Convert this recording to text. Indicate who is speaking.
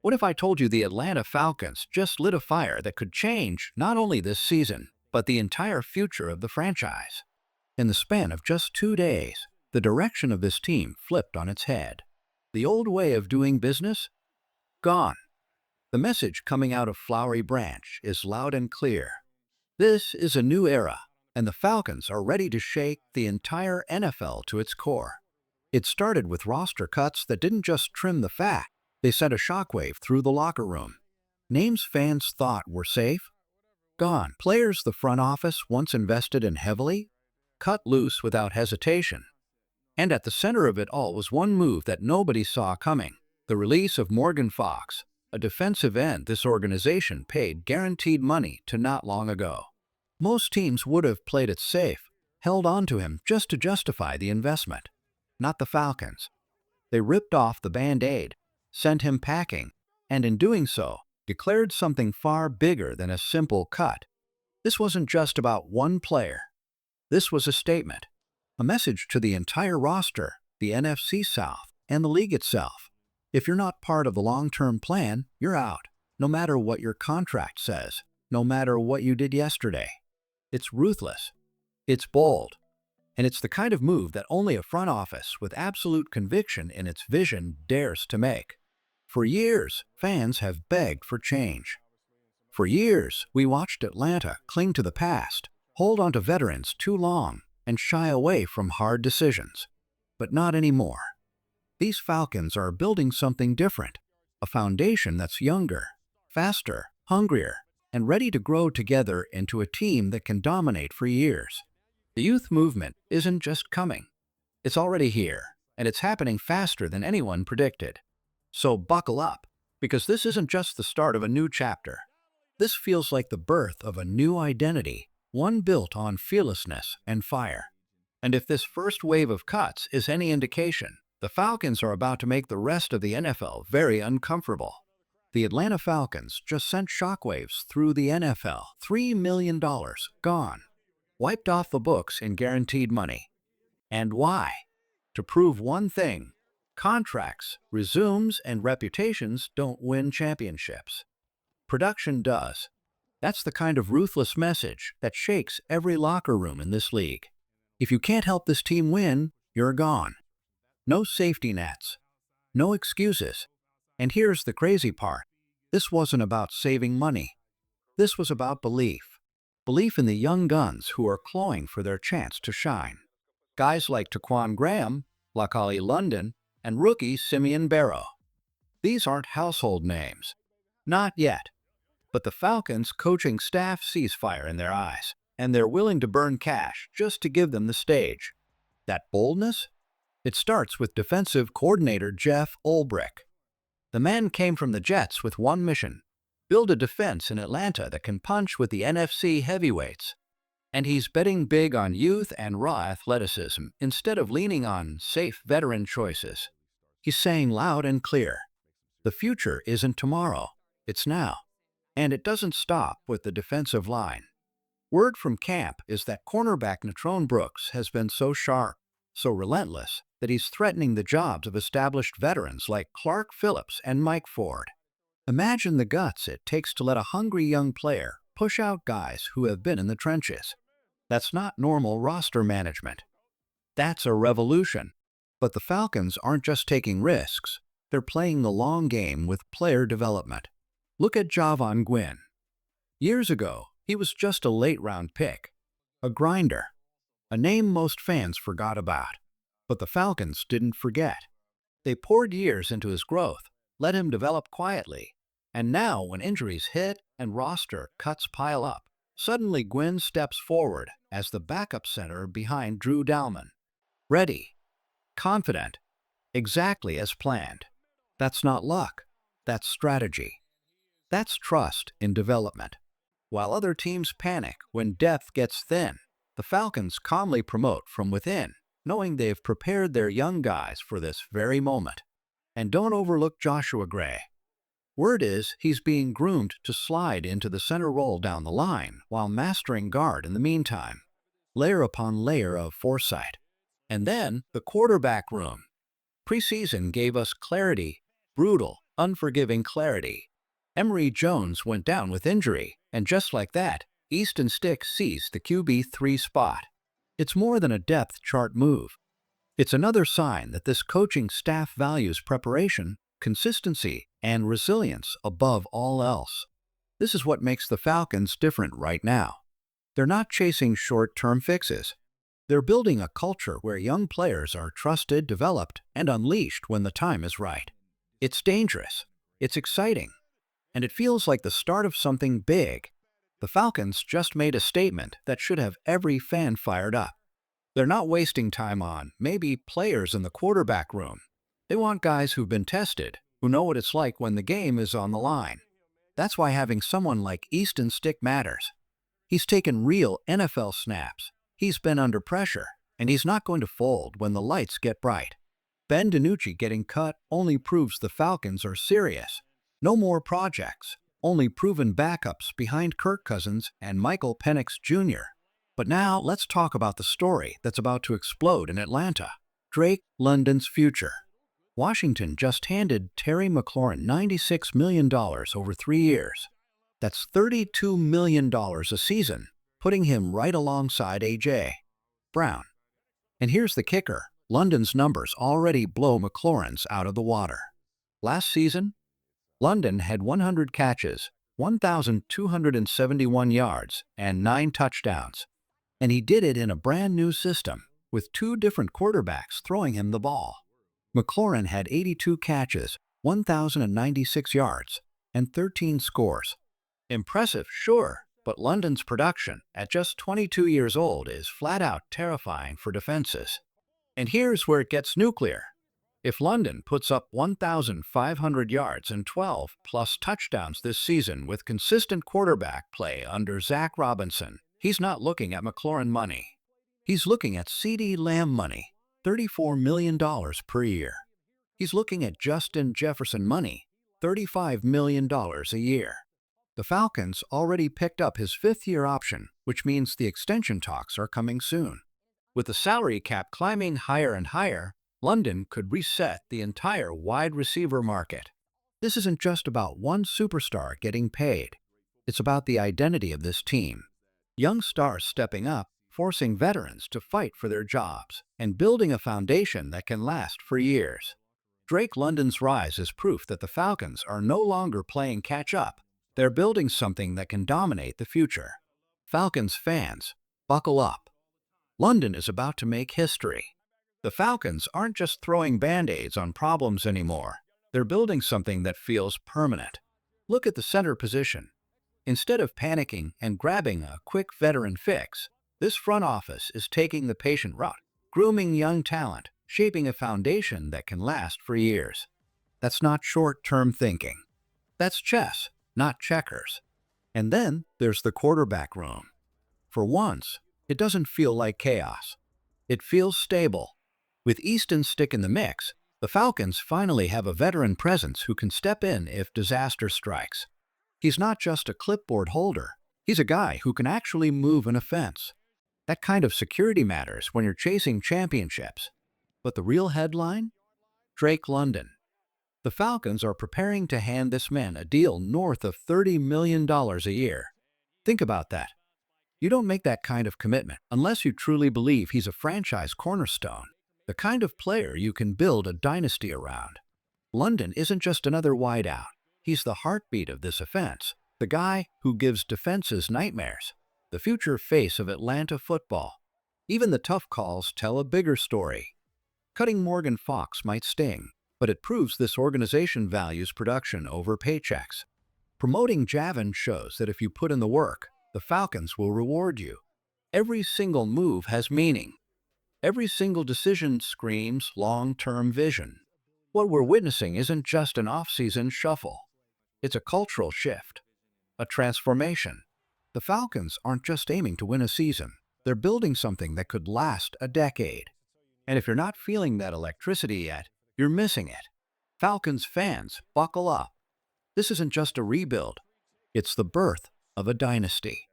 Speaker 1: What if I told you the Atlanta Falcons just lit a fire that could change not only this season, but the entire future of the franchise? In the span of just 2 days, the direction of this team flipped on its head. The old way of doing business? Gone. The message coming out of Flowery Branch is loud and clear. This is a new era, and the Falcons are ready to shake the entire NFL to its core. It started with roster cuts that didn't just trim the fat, they sent a shockwave through the locker room. Names fans thought were safe? Gone. Players the front office once invested in heavily? Cut loose without hesitation. And at the center of it all was one move that nobody saw coming: the release of Morgan Fox, a defensive end this organization paid guaranteed money to not long ago. Most teams would have played it safe, held on to him just to justify the investment. Not the Falcons. They ripped off the Band-Aid, sent him packing, and in doing so, declared something far bigger than a simple cut. This wasn't just about one player. This was a statement, a message to the entire roster, the NFC South, and the league itself. If you're not part of the long-term plan, you're out, no matter what your contract says, no matter what you did yesterday. It's ruthless, it's bold, and it's the kind of move that only a front office with absolute conviction in its vision dares to make. For years, fans have begged for change. For years, we watched Atlanta cling to the past, hold on to veterans too long, and shy away from hard decisions. But not anymore. These Falcons are building something different, a foundation that's younger, faster, hungrier, and ready to grow together into a team that can dominate for years. The youth movement isn't just coming. It's already here, and it's happening faster than anyone predicted. So buckle up, because this isn't just the start of a new chapter. This feels like the birth of a new identity, one built on fearlessness and fire. And if this first wave of cuts is any indication, the Falcons are about to make the rest of the NFL very uncomfortable. The Atlanta Falcons just sent shockwaves through the NFL. $3 million gone. Wiped off the books in guaranteed money. And why? To prove one thing: contracts, resumes, and reputations don't win championships. Production does. That's the kind of ruthless message that shakes every locker room in this league. If you can't help this team win, you're gone. No safety nets. No excuses. And here's the crazy part. This wasn't about saving money. This was about belief. Belief in the young guns who are clawing for their chance to shine. Guys like Taquan Graham, Lakali London, and rookie Simeon Barrow. These aren't household names. Not yet. But the Falcons' coaching staff sees fire in their eyes, and they're willing to burn cash just to give them the stage. That boldness? It starts with defensive coordinator Jeff Ulbrich. The man came from the Jets with one mission: build a defense in Atlanta that can punch with the NFC heavyweights. And he's betting big on youth and raw athleticism instead of leaning on safe veteran choices. He's saying loud and clear, the future isn't tomorrow, it's now. And it doesn't stop with the defensive line. Word from camp is that cornerback Natrone Brooks has been so sharp, so relentless, that he's threatening the jobs of established veterans like Clark Phillips and Mike Ford. Imagine the guts it takes to let a hungry young player push out guys who have been in the trenches. That's not normal roster management. That's a revolution. But the Falcons aren't just taking risks. They're playing the long game with player development. Look at Javon Gwynn. Years ago, he was just a late-round pick, a grinder, a name most fans forgot about. But the Falcons didn't forget. They poured years into his growth, let him develop quietly, and now when injuries hit and roster cuts pile up, suddenly Gwynn steps forward as the backup center behind Drew Dalman. Ready, confident, exactly as planned. That's not luck, that's strategy. That's trust in development. While other teams panic when depth gets thin, the Falcons calmly promote from within, knowing they've prepared their young guys for this very moment. And don't overlook Joshua Gray. Word is he's being groomed to slide into the center role down the line while mastering guard in the meantime. Layer upon layer of foresight. And then the quarterback room. Preseason gave us clarity, brutal, unforgiving clarity. Emory Jones went down with injury, and just like that, Easton Stick seized the QB3 spot. It's more than a depth chart move. It's another sign that this coaching staff values preparation, consistency, and resilience above all else. This is what makes the Falcons different right now. They're not chasing short-term fixes. They're building a culture where young players are trusted, developed, and unleashed when the time is right. It's dangerous, it's exciting, and it feels like the start of something big. The Falcons just made a statement that should have every fan fired up. They're not wasting time on, maybe, players in the quarterback room. They want guys who've been tested, who know what it's like when the game is on the line. That's why having someone like Easton Stick matters. He's taken real NFL snaps. He's been under pressure, and he's not going to fold when the lights get bright. Ben DiNucci getting cut only proves the Falcons are serious. No more projects, only proven backups behind Kirk Cousins and Michael Penix Jr. But now let's talk about the story that's about to explode in Atlanta. Drake London's future. Washington just handed Terry McLaurin $96 million over 3 years. That's $32 million a season, putting him right alongside A.J. Brown. And here's the kicker. London's numbers already blow McLaurin's out of the water. Last season, London had 100 catches, 1,271 yards, and 9 touchdowns. And he did it in a brand new system, with 2 different quarterbacks throwing him the ball. McLaurin had 82 catches, 1,096 yards, and 13 scores. Impressive, sure, but London's production, at just 22 years old, is flat-out terrifying for defenses. And here's where it gets nuclear. If London puts up 1,500 yards and 12-plus touchdowns this season with consistent quarterback play under Zach Robinson, he's not looking at McLaurin money. He's looking at CeeDee Lamb money, $34 million per year. He's looking at Justin Jefferson money, $35 million a year. The Falcons already picked up his 5th-year option, which means the extension talks are coming soon. With the salary cap climbing higher and higher, London could reset the entire wide receiver market. This isn't just about one superstar getting paid. It's about the identity of this team. Young stars stepping up, forcing veterans to fight for their jobs, and building a foundation that can last for years. Drake London's rise is proof that the Falcons are no longer playing catch-up. They're building something that can dominate the future. Falcons fans, buckle up. London is about to make history. The Falcons aren't just throwing band-aids on problems anymore. They're building something that feels permanent. Look at the center position. Instead of panicking and grabbing a quick veteran fix, this front office is taking the patient route, grooming young talent, shaping a foundation that can last for years. That's not short-term thinking. That's chess, not checkers. And then there's the quarterback room. For once, it doesn't feel like chaos. It feels stable. With Easton Stick in the mix, the Falcons finally have a veteran presence who can step in if disaster strikes. He's not just a clipboard holder. He's a guy who can actually move an offense. That kind of security matters when you're chasing championships. But the real headline? Drake London. The Falcons are preparing to hand this man a deal north of $30 million a year. Think about that. You don't make that kind of commitment unless you truly believe he's a franchise cornerstone, the kind of player you can build a dynasty around. London isn't just another wideout. He's the heartbeat of this offense, the guy who gives defenses nightmares, the future face of Atlanta football. Even the tough calls tell a bigger story. Cutting Morgan Fox might sting, but it proves this organization values production over paychecks. Promoting Javin shows that if you put in the work, the Falcons will reward you. Every single move has meaning. Every single decision screams long-term vision. What we're witnessing isn't just an off-season shuffle. It's a cultural shift, a transformation. The Falcons aren't just aiming to win a season. They're building something that could last a decade. And if you're not feeling that electricity yet, you're missing it. Falcons fans, buckle up. This isn't just a rebuild. It's the birth of a dynasty.